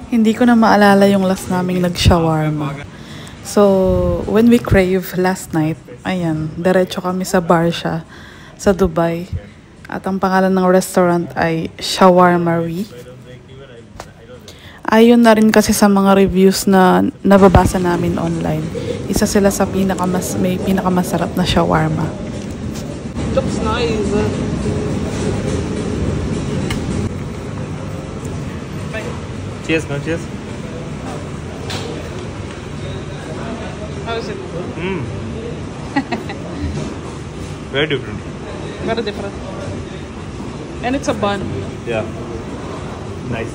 Hindi ko na maalala yung last naming nag-shawarma. So, when we crave last night, ayan, diretso kami sa Barsha sa Dubai. At ang pangalan ng restaurant ay Shawarmari. Ayon na rin kasi sa mga reviews na nababasa namin online. Isa sila sa may pinakamasarap na shawarma. Looks nice. Cheers, man, cheers. How is it? Very different. Very different. And it's a bun. Yeah. Nice.